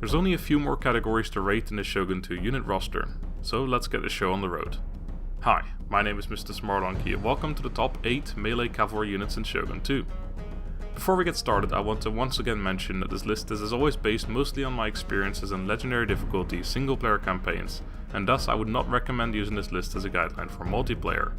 There's only a few more categories to rate in the Shogun 2 unit roster, so let's get the show on the road. Hi, my name is MrSmartDonkey and welcome to the top 8 Melee Cavalry Units in Shogun 2. Before we get started, I want to once again mention that this list is as always based mostly on my experiences in legendary difficulty single player campaigns, and thus I would not recommend using this list as a guideline for multiplayer.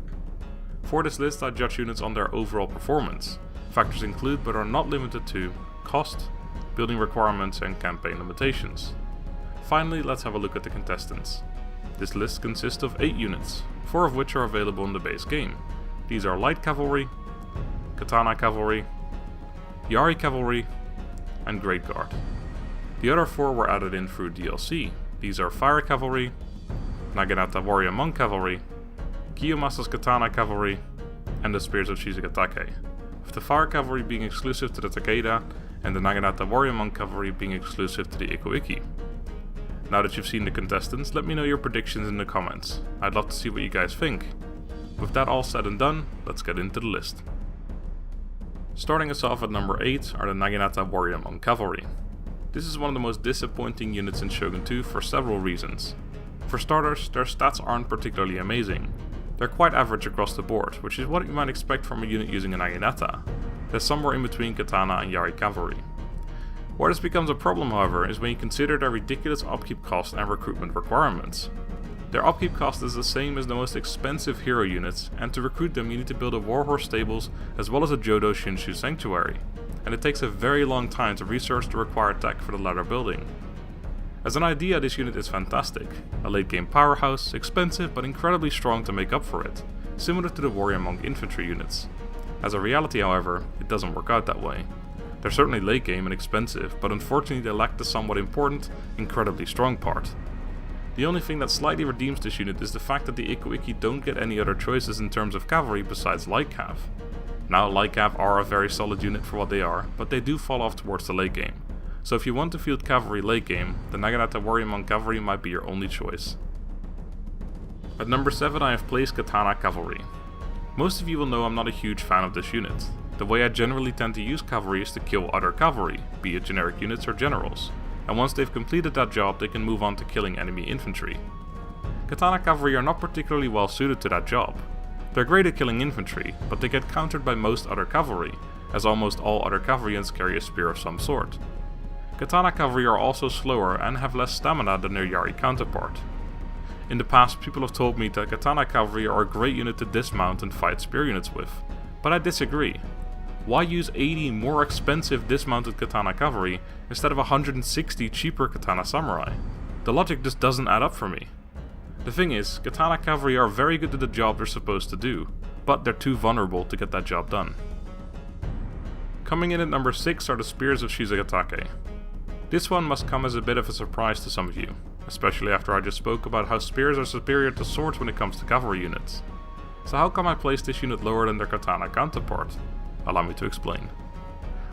For this list I judge units on their overall performance. Factors include but are not limited to cost, building requirements and campaign limitations. Finally, let's have a look at the contestants. This list consists of 8 units, 4 of which are available in the base game. These are Light Cavalry, Katana Cavalry, Yari Cavalry, and Great Guard. The other 4 were added in through DLC. These are Fire Cavalry, Naginata Warrior Monk Cavalry, Kiyomasa's Katana Cavalry, and the Spears of Shizugatake, with the Fire Cavalry being exclusive to the Takeda and the Naginata Warrior Monk Cavalry being exclusive to the Ikoiki. Now that you've seen the contestants, let me know your predictions in the comments. I'd love to see what you guys think. With that all said and done, let's get into the list. Starting us off at number 8 are the Naginata Warrior Monk Cavalry. This is one of the most disappointing units in Shogun 2 for several reasons. For starters, their stats aren't particularly amazing. They're quite average across the board, which is what you might expect from a unit using a Naginata. They're somewhere in between Katana and Yari Cavalry. Where this becomes a problem, however, is when you consider their ridiculous upkeep cost and recruitment requirements. Their upkeep cost is the same as the most expensive hero units, and to recruit them you need to build a warhorse stables as well as a Jodo Shinshu sanctuary, and it takes a very long time to research the required tech for the latter building. As an idea, this unit is fantastic, a late game powerhouse, expensive but incredibly strong to make up for it, similar to the Warrior Monk infantry units. As a reality, however, it doesn't work out that way. They're certainly late game and expensive, but unfortunately they lack the somewhat important, incredibly strong part. The only thing that slightly redeems this unit is the fact that the Ikoiki don't get any other choices in terms of cavalry besides Light Cav. Now, Light Cav are a very solid unit for what they are, but they do fall off towards the late game. So if you want to field cavalry late game, the Naginata Warrior Monk Cavalry might be your only choice. At number 7 I have placed Katana Cavalry. Most of you will know I'm not a huge fan of this unit. The way I generally tend to use cavalry is to kill other cavalry, be it generic units or generals, and once they've completed that job they can move on to killing enemy infantry. Katana Cavalry are not particularly well suited to that job. They're great at killing infantry, but they get countered by most other cavalry, as almost all other cavalry units carry a spear of some sort. Katana Cavalry are also slower and have less stamina than their Yari counterpart. In the past, people have told me that Katana Cavalry are a great unit to dismount and fight spear units with, but I disagree. Why use 80 more expensive dismounted Katana Cavalry instead of 160 cheaper Katana Samurai? The logic just doesn't add up for me. The thing is, Katana Cavalry are very good at the job they're supposed to do, but they're too vulnerable to get that job done. Coming in at number 6 are the Spears of Shizugatake. This one must come as a bit of a surprise to some of you, especially after I just spoke about how spears are superior to swords when it comes to cavalry units. So how come I place this unit lower than their Katana counterpart? Allow me to explain.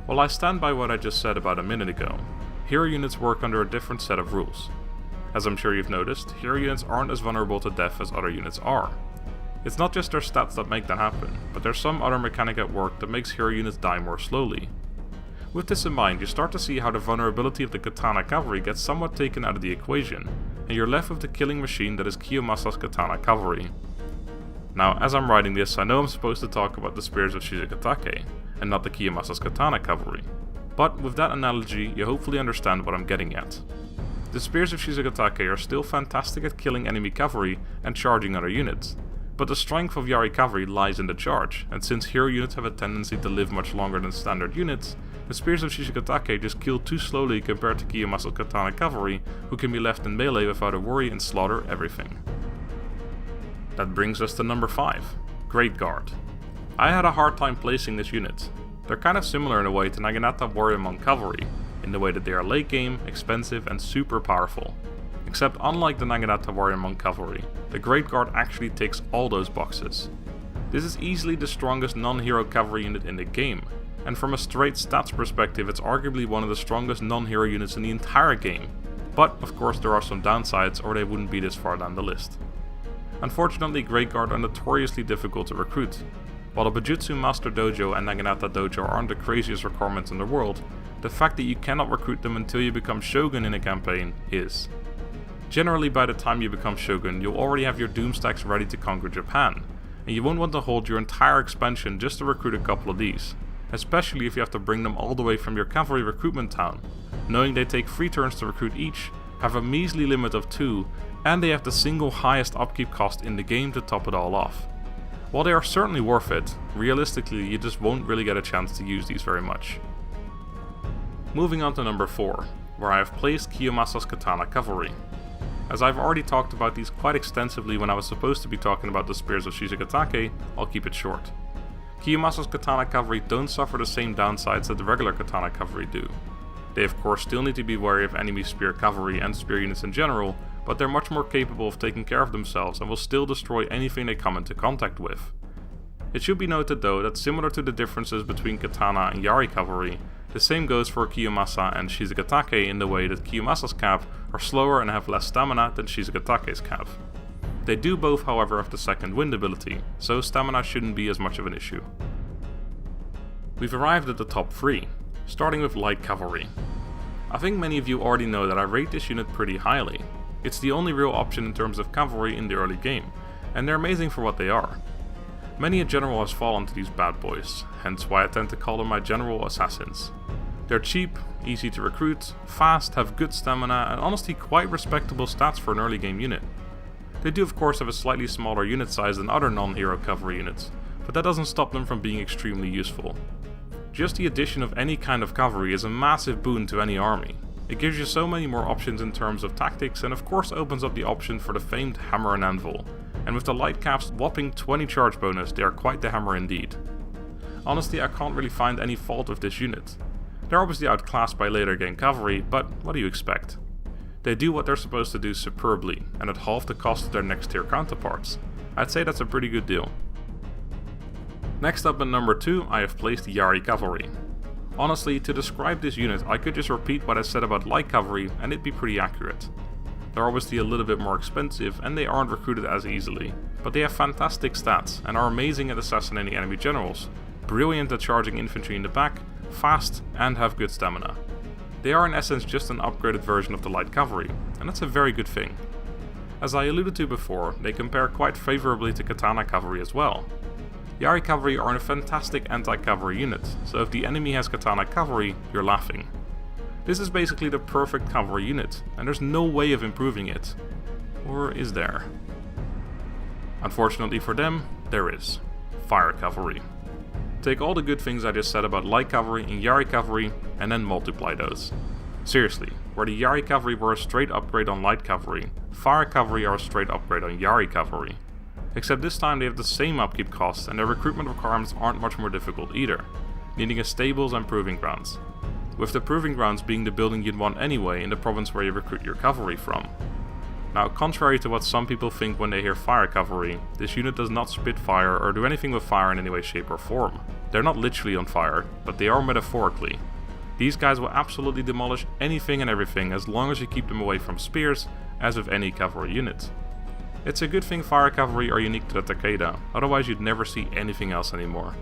Well, I stand by what I just said about a minute ago. Hero units work under a different set of rules. As I'm sure you've noticed, hero units aren't as vulnerable to death as other units are. It's not just their stats that make that happen, but there's some other mechanic at work that makes hero units die more slowly. With this in mind, you start to see how the vulnerability of the Katana Cavalry gets somewhat taken out of the equation, and you're left with the killing machine that is Kiyomasa's Katana Cavalry. Now, as I'm writing this, I know I'm supposed to talk about the Spears of Shizugatake, and not the Kiyomasa's Katana Cavalry. But with that analogy, you hopefully understand what I'm getting at. The Spears of Shizugatake are still fantastic at killing enemy cavalry and charging other units, but the strength of Yari Cavalry lies in the charge, and since hero units have a tendency to live much longer than standard units, the Spears of Shizugatake just kill too slowly compared to Kiyomasa's Katana Cavalry, who can be left in melee without a worry and slaughter everything. That brings us to number 5, Great Guard. I had a hard time placing this unit. They're kind of similar in a way to Naginata Warrior Monk Cavalry, in the way that they are late game, expensive and super powerful. Except unlike the Naginata Warrior Monk Cavalry, the Great Guard actually ticks all those boxes. This is easily the strongest non-hero cavalry unit in the game, and from a straight stats perspective it's arguably one of the strongest non-hero units in the entire game. But of course there are some downsides or they wouldn't be this far down the list. Unfortunately, Great Guard are notoriously difficult to recruit. While the Bujutsu Master Dojo and Naginata Dojo aren't the craziest requirements in the world, the fact that you cannot recruit them until you become Shogun in a campaign is. Generally, by the time you become Shogun, you'll already have your doom stacks ready to conquer Japan, and you won't want to hold your entire expansion just to recruit a couple of these, especially if you have to bring them all the way from your cavalry recruitment town, knowing they take 3 turns to recruit each, have a measly limit of 2, and they have the single highest upkeep cost in the game to top it all off. While they are certainly worth it, realistically you just won't really get a chance to use these very much. Moving on to number 4, where I have placed Kiyomasa's Katana Cavalry. As I've already talked about these quite extensively when I was supposed to be talking about the spears of Shizugatake, I'll keep it short. Kiyomasa's Katana Cavalry don't suffer the same downsides that the regular Katana Cavalry do. They of course still need to be wary of enemy spear cavalry and spear units in general, but they're much more capable of taking care of themselves and will still destroy anything they come into contact with. It should be noted though that similar to the differences between Katana and Yari Cavalry, the same goes for Kiyomasa and Shizugatake in the way that Kiyomasa's cav are slower and have less stamina than Shizugatake's cav. They do both however have the second wind ability, so stamina shouldn't be as much of an issue. We've arrived at the top 3, starting with Light Cavalry. I think many of you already know that I rate this unit pretty highly. It's the only real option in terms of cavalry in the early game, and they're amazing for what they are. Many a general has fallen to these bad boys, hence why I tend to call them my general assassins. They're cheap, easy to recruit, fast, have good stamina, and honestly quite respectable stats for an early game unit. They do of course have a slightly smaller unit size than other non-hero cavalry units, but that doesn't stop them from being extremely useful. Just the addition of any kind of cavalry is a massive boon to any army. It gives you so many more options in terms of tactics and of course opens up the option for the famed hammer and anvil, and with the light cap's whopping 20 charge bonus they are quite the hammer indeed. Honestly, I can't really find any fault with this unit. They're obviously outclassed by later game cavalry, but what do you expect? They do what they're supposed to do superbly, and at half the cost of their next tier counterparts. I'd say that's a pretty good deal. Next up at number 2 I have placed Yari Cavalry. Honestly, to describe this unit I could just repeat what I said about Light Cavalry and it'd be pretty accurate. They're obviously a little bit more expensive and they aren't recruited as easily, but they have fantastic stats and are amazing at assassinating enemy generals, brilliant at charging infantry in the back, fast and have good stamina. They are in essence just an upgraded version of the Light Cavalry, and that's a very good thing. As I alluded to before, they compare quite favourably to Katana Cavalry as well. Yari Cavalry are a fantastic anti-cavalry unit, so if the enemy has Katana Cavalry, you're laughing. This is basically the perfect cavalry unit, and there's no way of improving it. Or is there? Unfortunately for them, there is. Fire Cavalry. Take all the good things I just said about Light Cavalry and Yari Cavalry, and then multiply those. Seriously, where the Yari Cavalry were a straight upgrade on Light Cavalry, Fire Cavalry are a straight upgrade on Yari Cavalry. Except this time they have the same upkeep costs and their recruitment requirements aren't much more difficult either, needing a stables and proving grounds. With the proving grounds being the building you'd want anyway in the province where you recruit your cavalry from. Now, contrary to what some people think when they hear Fire Cavalry, this unit does not spit fire or do anything with fire in any way, shape or form. They're not literally on fire, but they are metaphorically. These guys will absolutely demolish anything and everything as long as you keep them away from spears, as with any cavalry unit. It's a good thing Fire Cavalry are unique to the Takeda, otherwise you'd never see anything else anymore.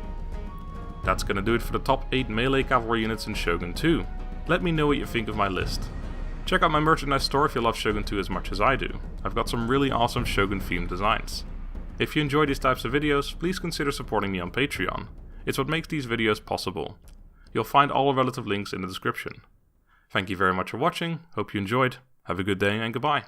That's gonna do it for the top 8 Melee Cavalry units in Shogun 2. Let me know what you think of my list. Check out my merchandise store if you love Shogun 2 as much as I do. I've got some really awesome Shogun themed designs. If you enjoy these types of videos, please consider supporting me on Patreon. It's what makes these videos possible. You'll find all the relative links in the description. Thank you very much for watching, hope you enjoyed, have a good day and goodbye.